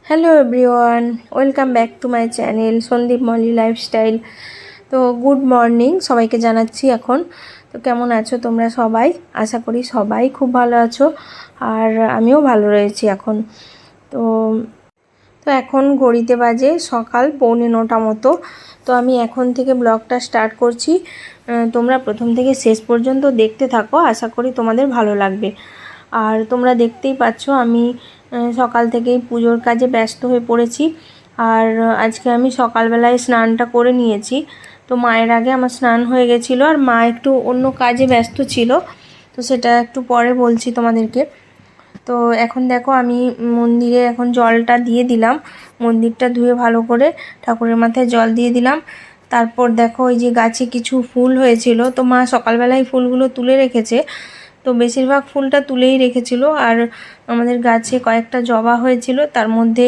Hello everyone, welcome back to my channel Sandeep Moli lifestyle. তো good morning সবাইকে জানাচ্ছি। এখন তো কেমন আছো তোমরা সবাই? আশা করি সবাই খুব ভালো আছো, আর আমিও ভালো রয়েছি এখন। তো তো এখন ঘড়িতে বাজে সকাল 8:45 মতো। তো আমি এখন থেকে ব্লগটা স্টার্ট করছি। তোমরা প্রথম থেকে শেষ পর্যন্ত দেখতে থাকো, আশা করি তোমাদের ভালো লাগবে। আর তোমরা দেখতেই পাচ্ছ আমি সকাল থেকেই পুজোর কাজে ব্যস্ত হয়ে পড়েছি। আর আজকে আমি সকালবেলায় স্নানটা করে নিয়েছি। তো মায়ের আগে আমার স্নান হয়ে গেছিলো, আর মা একটু অন্য কাজে ব্যস্ত ছিল, তো সেটা একটু পরে বলছি তোমাদেরকে। তো এখন দেখো আমি মন্দিরে এখন জলটা দিয়ে দিলাম, মন্দিরটা ধুয়ে ভালো করে ঠাকুরের মাথায় জল দিয়ে দিলাম। তারপর দেখো ওই যে গাছে কিছু ফুল হয়েছিল, তো মা সকালবেলায় ফুলগুলো তুলে রেখেছে। তো বেশিরভাগ ফুলটা তুলেই রেখেছিল, আর আমাদের গাছে কয়েকটা জবা হয়েছিল, তার মধ্যে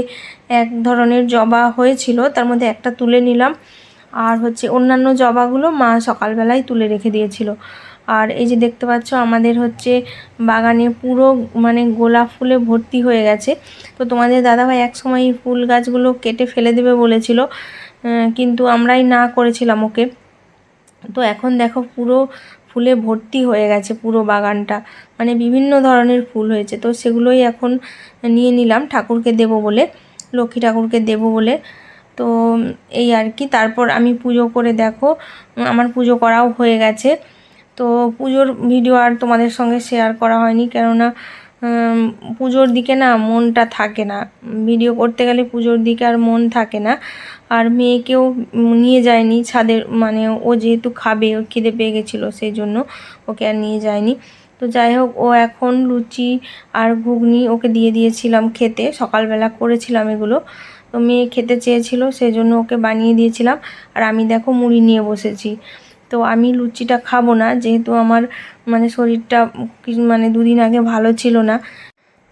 এক ধরনের জবা হয়েছিল, তার মধ্যে একটা তুলে নিলাম। আর হচ্ছে অন্যান্য জবাগুলো মা সকালবেলায় তুলে রেখে দিয়েছিল। আর এই যে দেখতে পাচ্ছ আমাদের হচ্ছে বাগানে পুরো মানে গোলাপ ফুলে ভর্তি হয়ে গেছে। তো তোমাদের দাদাভাই একসময় এই ফুল গাছগুলো কেটে ফেলে দেবে বলেছিল, কিন্তু আমরাই না করেছিলাম ওকে। তো এখন দেখো পুরো ফুলে ভর্তি হয়ে গেছে পুরো বাগানটা, মানে বিভিন্ন ধরনের ফুল হয়েছে। তো সেগুলোই এখন নিয়ে নিলাম ঠাকুরকে দেব বলে, লক্ষ্মী ঠাকুরকে দেব বলে। তো এই আর কি। তারপর আমি পুজো করে দেখো আমার পুজো করাও হয়ে গেছে। তো পুজোর ভিডিও আর তোমাদের সঙ্গে শেয়ার করা হয়নি, কেননা পুজোর দিকে না মনটা থাকে না, ভিডিও করতে গেলে পুজোর দিকে আর মন থাকে না। আর মেয়েকেও নিয়ে যায়নি ছাদে, মানে ও যেহেতু খাবে, ওর খিদে পেয়ে গেছিলো, সেই জন্য ওকে আর নিয়ে যায়নি। তো যাই হোক, ও এখন লুচি আর ঘুগনি ওকে দিয়ে দিয়েছিলাম খেতে, সকালবেলা করেছিলাম এগুলো। তো মেয়ে খেতে চেয়েছিল, সেই জন্য ওকে বানিয়ে দিয়েছিলাম। আর আমি দেখো মুড়ি নিয়ে বসেছি। তো আমি লুচিটা খাবো না, যেহেতু আমার মানে শরীরটা মানে দুদিন আগে ভালো ছিল না,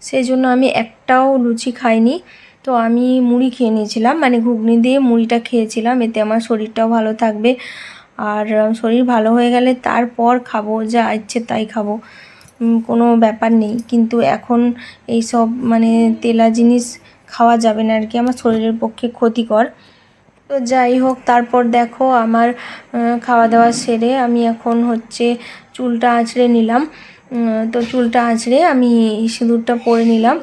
সেই জন্য আমি একটাও লুচি খাইনি। তো আমি মুড়ি খেয়ে নিয়েছিলাম, মানে ঘুগনি দিয়ে মুড়িটা খেয়েছিলাম, এতে আমার শরীরটাও ভালো থাকবে। আর শরীর ভালো হয়ে গেলে তারপর খাবো, যা ইচ্ছে তাই খাবো, কোনো ব্যাপার নেই। কিন্তু এখন এই সব মানে তেলা জিনিস খাওয়া যাবে না আর কি, আমার শরীরের পক্ষে ক্ষতিকর। তো যাই হোক, তারপর দেখো আমার খাওয়া দাওয়া সেরে আমি এখন হচ্ছে চুলটা আঁচড়ে নিলাম। তো চুলটা আঁচড়ে আমি সিঁদুরটা পরে নিলাম,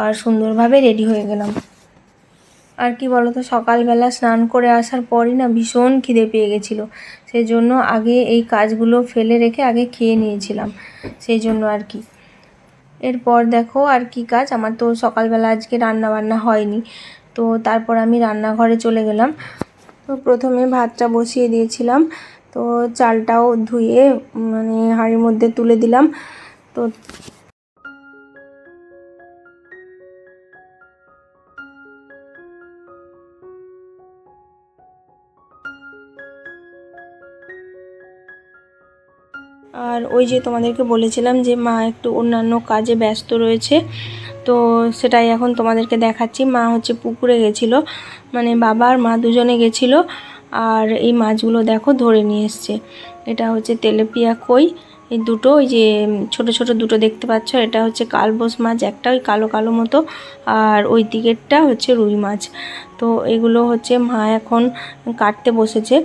আর সুন্দরভাবে রেডি হয়ে গেলাম। আর কি বলো তো, সকালবেলা স্নান করে আসার পরই না ভীষণ খিদে পেয়ে গেছিলো, সেই জন্য আগে এই কাজগুলো ফেলে রেখে আগে খেয়ে নিয়েছিলাম, সেই জন্য আর কি। এরপর দেখো আর কি কাজ, আমার তো সকালবেলা আজকে রান্না বান্না হয়নি। তো তারপর আমি রান্নাঘরে চলে গেলাম। তো প্রথমে ভাতটা বসিয়ে দিয়েছিলাম, তো চালটাও ধুয়ে মানে হাঁড়ির মধ্যে তুলে দিলাম। তো আর ওই যে তোমাদেরকে বলেছিলাম যে মা একটু অন্যান্য কাজে ব্যস্ত রয়েছে, তো সেটাই এখন তোমাদেরকে দেখাচ্ছি। মা হচ্ছে পুকুরে গেছিলো, মানে বাবা আর মা দুজনে গেছিলো। আর এই মাছগুলো দেখো ধরে নিয়ে এসছে। এটা হচ্ছে তেলাপিয়া কই, এই দুটো, ওই যে ছোট ছোট দুটো দেখতে পাচ্ছ, এটা হচ্ছে কালবোস মাছ একটা, ওই কালো কালো মতো, আর ওই দিকেরটা হচ্ছে রুই মাছ। তো এগুলো হচ্ছে মা এখন কাটতে বসেছে,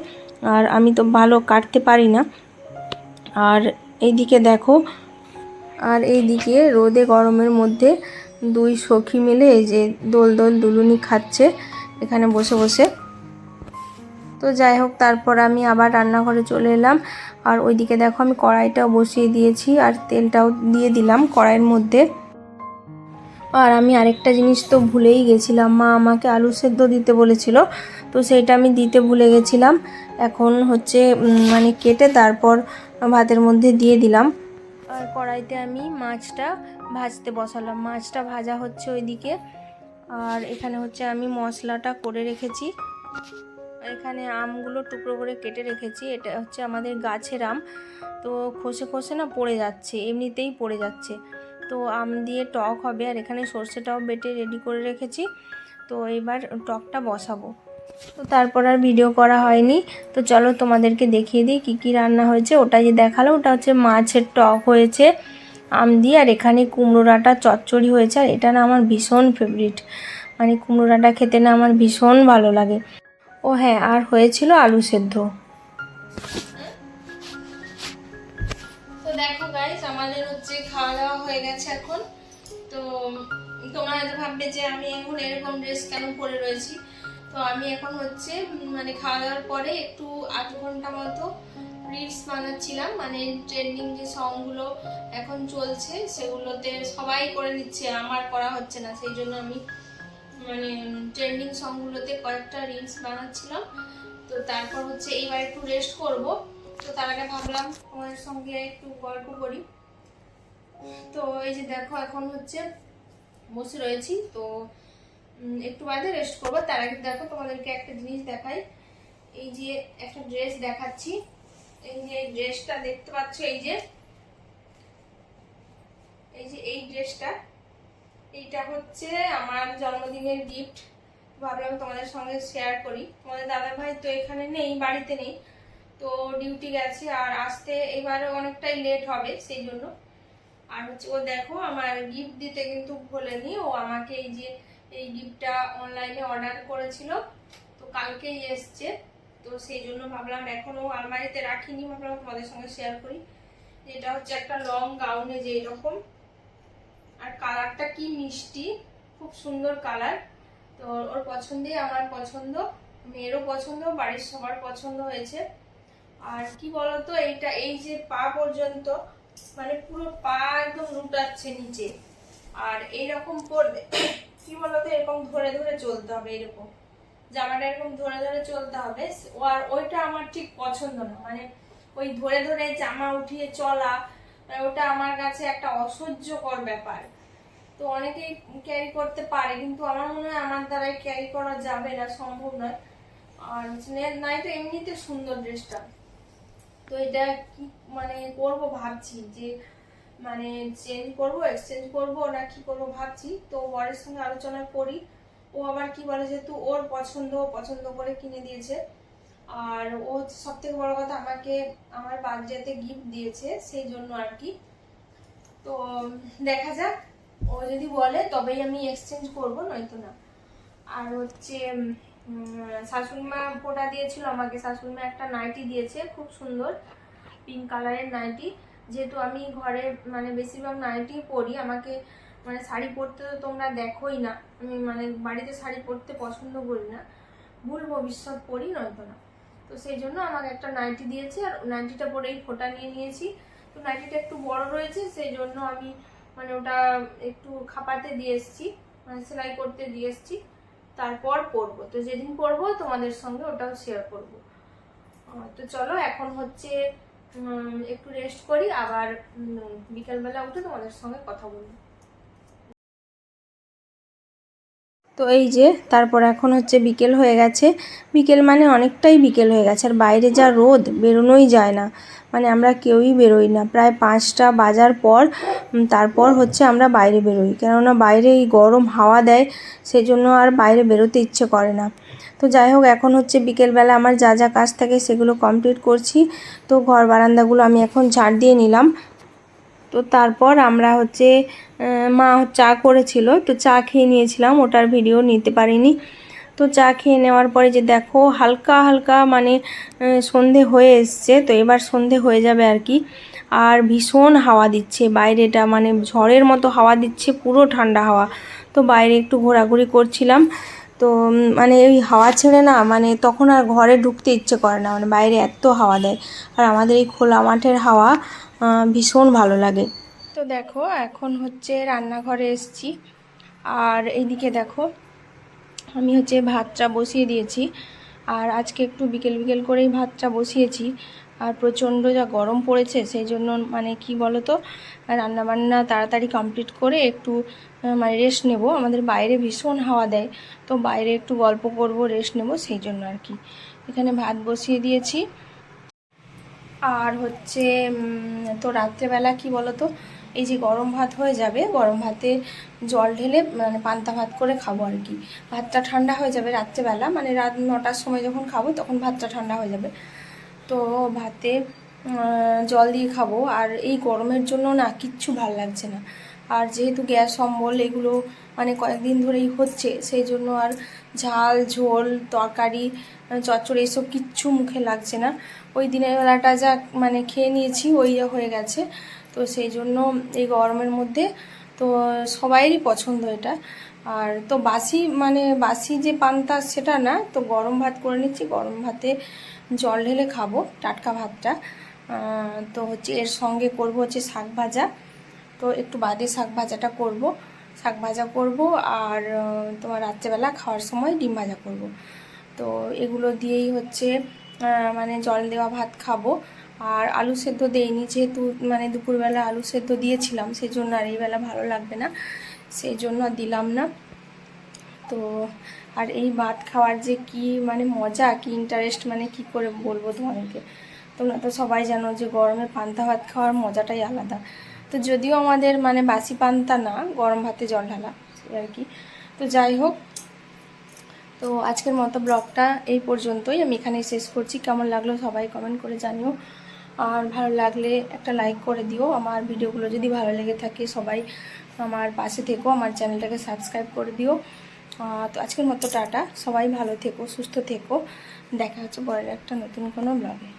আর আমি তো ভালো কাটতে পারি না। আর এইদিকে দেখো, আর এইদিকে রোদে গরমের মধ্যে দুই সখী মিলে এই যে দোল দোল দুলুনি খাচ্ছে এখানে বসে বসে। তো যাই হোক, তারপর আমি আবার রান্নাঘরে চলে এলাম। আর ওইদিকে দেখো আমি কড়াইটাও বসিয়ে দিয়েছি, আর তেলটাও দিয়ে দিলাম কড়াইয়ের মধ্যে। আর আমি আরেকটা জিনিস তো ভুলেই গেছিলাম, মা আমাকে আলু সেদ্ধ দিতে বলেছিল, তো সেইটা আমি দিতে ভুলে গেছিলাম। এখন হচ্ছে মানে কেটে তারপর ভাতের মধ্যে দিয়ে দিলাম। আর কড়াইতে আমি মাছটা ভাজতে বসালাম, মাছটা ভাজা হচ্ছে ওইদিকে। আর এখানে হচ্ছে আমি মশলাটা করে রেখেছি। এখানে আমগুলো টুকরো করে কেটে রেখেছি, এটা হচ্ছে আমাদের গাছের আম, তো খসে খসে না পড়ে যাচ্ছে, এমনিতেই পড়ে যাচ্ছে। তো আম দিয়ে টক হবে, আর এখানে সর্ষেটাও বেটে রেডি করে রেখেছি। তো এবার টকটা বসাবো। তো তারপর আর ভিডিও করা হয়নি। তো চলো তোমাদেরকে দেখিয়ে দিই কী কী রান্না হয়েছে। ওটা যে দেখালো ওটা হচ্ছে মাছের টক হয়েছে আম দিয়ে, আর এখানে কুমড়ো ডাঁটা চচ্চড়ি হয়েছে, আর এটা না আমার ভীষণ ফেভারিট। মানে কুমড়ো ডাঁটা খেতে না আমার ভীষণ ভালো লাগে। ও হ্যাঁ, আর হয়েছিল আলু সেদ্ধ। তো দেখো গাইস, আমাদের হচ্ছে খাওয়া দাওয়া হয়ে গেছে এখন। তো তোমরা হয়তো ভাববে যে আমি এখন এরকম ড্রেস কেন পরে রয়েছি। তো আমি এখন হচ্ছে মানে খাওয়া দাওয়ার পরে একটু আধ ঘন্টা মতো রিলস বানাচ্ছিলাম। মানে ট্রেন্ডিং যে সংগুলো এখন চলছে সেগুলোতে সবাই করে নিচ্ছে, আমার করা হচ্ছে না, সেই জন্য আমি মানে ট্রেন্ডিং সংগুলোতে কয়েকটা রিলস বানাচ্ছিলাম। তো তারপর হচ্ছে এইবার একটু রেস্ট করব। তো তার আগে ভাবলাম তোমাদের সঙ্গে একটু গল্প করি। তো এই যে দেখো এখন হচ্ছে বসে রয়েছি, তো একটু বাদে রেস্ট করবো। তার আগে দেখো তোমাদেরকে একটা জিনিস দেখাই। এই যে একটা ড্রেস দেখাচ্ছি, এই যে ড্রেসটা দেখতে পাচ্ছ, এই যে এই ড্রেসটা, এইটা হচ্ছে আমার জন্মদিনের গিফট। ভাবলাম তোমাদের সঙ্গে শেয়ার করি। তোমাদের দাদা ভাই তো এখানে নেই, বাড়িতে নেই, তো ডিউটি গেছে, আর আসতে এবারে অনেকটাই লেট হবে সেই জন্য। আর হচ্ছে ও দেখো আমার গিফট দিতে কিন্তু ভোলেনি, ও আমাকে এই যে এই গিফটটা অনলাইনে অর্ডার করেছিল, তো কালকেই এসছে। তো সেই জন্য ভাবলাম, এখনো আলমারিতে রাখিনি, ভাবলাম তোমাদের সঙ্গে শেয়ার করি। এটা হচ্ছে একটা লং গাউনে যে এরকম, আর কালারটা কি মিষ্টি, খুব সুন্দর কালার। তো ওর পছন্দে আমার পছন্দ, মেয়েরও পছন্দ, বাড়ির সবার পছন্দ হয়েছে। আর কি বলতো, এইটা এই যে পা পর্যন্ত, মানে পুরো পা একদম লুটাচ্ছে নিচে। আর এইরকম পরলে কি বলতো, এরকম ধরে ধরে চলতে হবে, এরকম জামাটা এরকম ধরে ধরে চলতে হবে। আর ওইটা আমার ঠিক পছন্দ না, মানে ওই ধরে ধরে জামা উঠিয়ে চলা, ওটা আমার কাছে একটা অসহ্যকর ব্যাপার। তো অনেকেই ক্যারি করতে পারে, কিন্তু আমার মনে হয় আমার দ্বারাই ক্যারি করা যাবে না, সম্ভব নয়। আর নাই তো এমনিতে সুন্দর ড্রেসটা। তো এটা কি মানে করব ভাবছি, যে মানে চেঞ্জ করব, এক্সচেঞ্জ করব না কি করব ভাবছি। তো বরের সঙ্গে আলোচনা করি। ও আবার কি বলে, যেহেতু ওর পছন্দ করে কিনে দিয়েছে, আর ও হচ্ছে সব থেকে বড় কথা আমাকে আমার বার্থডেতে গিফট দিয়েছে, সেই জন্য আর কি। তো দেখা যাক, ও যদি বলে তবেই আমি এক্সচেঞ্জ করব, নয়তো না। আর হচ্ছে শাশুড়িমা পোটা দিয়েছিল আমাকে, শাশুড়িমা একটা নাইটি দিয়েছে, খুব সুন্দর পিঙ্ক কালারের নাইটি। যেহেতু আমি ঘরে মানে বেশিরভাগ নাইটি পরি, আমাকে মানে শাড়ি পরতে তো তোমরা দেখোই না, আমি মানে বাড়িতে শাড়ি পরতে পছন্দ করি না, ভুল ভবিষ্যৎ পরি, নয়তো না। তো সেই জন্য আমাকে একটা নাইটি দিয়েছে, আর নাইটিটা পরেই ফোটা নিয়ে নিয়েছি। তো নাইটিটা একটু বড় রয়েছে, সেই জন্য আমি মানে ওটা একটু খাপাতে দিয়ে এসছি, মানে সেলাই করতে দিয়ে এসছি, তারপর পরবো। তো যেদিন পরবো তোমাদের সঙ্গে ওটাও শেয়ার করবো। তো চলো এখন হচ্ছে একটু রেস্ট করি, আবার বিকালবেলা উঠে তোমাদের সঙ্গে কথা বলবো। তো এই যে তারপর এখন হচ্ছে বিকেল হয়ে গেছে, বিকেল মানে অনেকটাই বিকেল হয়ে গেছে, আর বাইরে যা রোদ, বেরোনোই যায় না, মানে আমরা কেউই বেরোই না প্রায় 5টা বাজার পর, তারপর হচ্ছে আমরা বাইরে বেরোই, কেননা বাইরে এই গরম হাওয়া দেয়, সেই জন্য আর বাইরে বেরোতে ইচ্ছে করে না। তো যাই হোক, এখন হচ্ছে বিকেলবেলা আমার যা যা কাজ থাকে সেগুলো কমপ্লিট করছি। তো ঘর বারান্দাগুলো আমি এখন ঝাড় দিয়ে নিলাম। তো তারপর আমরা হচ্ছে মা চা করেছিল, তো চা খেয়ে নিয়েছিলাম, ওটার ভিডিও নিতে পারিনি। তো চা খেয়ে নেওয়ার পরে যে দেখো হালকা হালকা মানে সন্ধে হয়ে এসছে, তো এবার সন্ধে হয়ে যাবে আর কি। আর ভীষণ হাওয়া দিচ্ছে বাইরেটা, মানে ঝড়ের মতো হাওয়া দিচ্ছে, পুরো ঠান্ডা হাওয়া। তো বাইরে একটু ঘোরাঘুরি করছিলাম। তো মানে ওই হাওয়া ছেড়ে না, মানে তখন আর ঘরে ঢুকতে ইচ্ছে করে না, মানে বাইরে এত হাওয়া দেয়, আর আমাদের এই খোলা মাঠের হাওয়া ভীষণ ভালো লাগে। তো দেখো এখন হচ্ছে রান্নাঘরে এসেছি, আর এইদিকে দেখো আমি হচ্ছে ভাতটা বসিয়ে দিয়েছি। আর আজকে একটু বিকেল বিকেল করেই ভাতটা বসিয়েছি, আর প্রচণ্ড যা গরম পড়েছে, সেই জন্য মানে কি বলো তো, রান্নাবান্না তাড়াতাড়ি কমপ্লিট করে একটু মানে রেস্ট নেব, আমাদের বাইরে ভীষণ হাওয়া দেয়, তো বাইরে একটু গল্প করব, রেস্ট নেব, সেই জন্য আর কি। এখানে ভাত বসিয়ে দিয়েছি। আর হচ্ছে তো রাত্রেবেলা কি বলো তো, এই যে গরম ভাত হয়ে যাবে, গরম ভাতে জল ঢেলে মানে পান্তা ভাত করে খাবো আর কি। ভাতটা ঠান্ডা হয়ে যাবে রাত্রেবেলা, মানে রাত 9টার সময় যখন খাবো তখন ভাতটা ঠান্ডা হয়ে যাবে। তো ভাতে জল দিয়ে খাবো। আর এই গরমের জন্য না কিচ্ছু ভাল লাগছে না। আর যেহেতু গ্যাস অম্বল এগুলো মানে কয়েকদিন ধরেই হচ্ছে, সেই জন্য আর ঝাল ঝোল তরকারি চচ্চড়ি এসব কিচ্ছু মুখে লাগছে না। ওই দিনের বেলাটা যা মানে খেয়ে নিয়েছি ওই হয়ে গেছে। তো সেই জন্য এই গরমের মধ্যে তো সবাইরই পছন্দ এটা। আর তো বাসি যে পান্তা সেটা না, তো গরম ভাত করে নিচ্ছি, গরম ভাতে জল ঢেলে খাবো টাটকা ভাতটা। তো হচ্ছে এর সঙ্গে করব হচ্ছে শাক ভাজা। তো একটু বাদে শাক ভাজাটা করব, শাক ভাজা করব। আর তোমার রাত্রেবেলা খাওয়ার সময় ডিম ভাজা করব। তো এগুলো দিয়েই হচ্ছে মানে জল দেওয়া ভাত খাবো। আর আলু সেদ্ধ দেইনি, যেহেতু মানে দুপুরবেলা আলু সেদ্ধ দিয়েছিলাম, সেই জন্য আর এই বেলা ভালো লাগবে না, সেই জন্য দিলাম না। তো আর এই ভাত খাওয়ার যে কি মানে মজা, কি ইন্টারেস্ট, মানে কি করে বলবো তোমাদেরকে। তোমরা তো সবাই জানো যে গরমে পান্তা ভাত খাওয়ার মজাটাই আলাদা। তো যদিও আমাদের মানে বাসি পান্তা না, গরম ভাতে জল ঢালা আর কি। তো যাই হোক, তো আজকের মতো ব্লগটা এই পর্যন্তই, আমি এখানেই শেষ করছি। কেমন লাগলো সবাই কমেন্ট করে জানিও। আর ভালো লাগলে একটা লাইক করে দিও। আমার ভিডিওগুলো যদি ভালো লেগে থাকে সবাই আমার পাশে থেকো, আমার চ্যানেলটাকে সাবস্ক্রাইব করে দিও। তো আজকের মতো টাটা, সবাই ভালো থেকো, সুস্থ থেকো। দেখা হচ্ছে পরের একটা নতুন কোনো ব্লগে।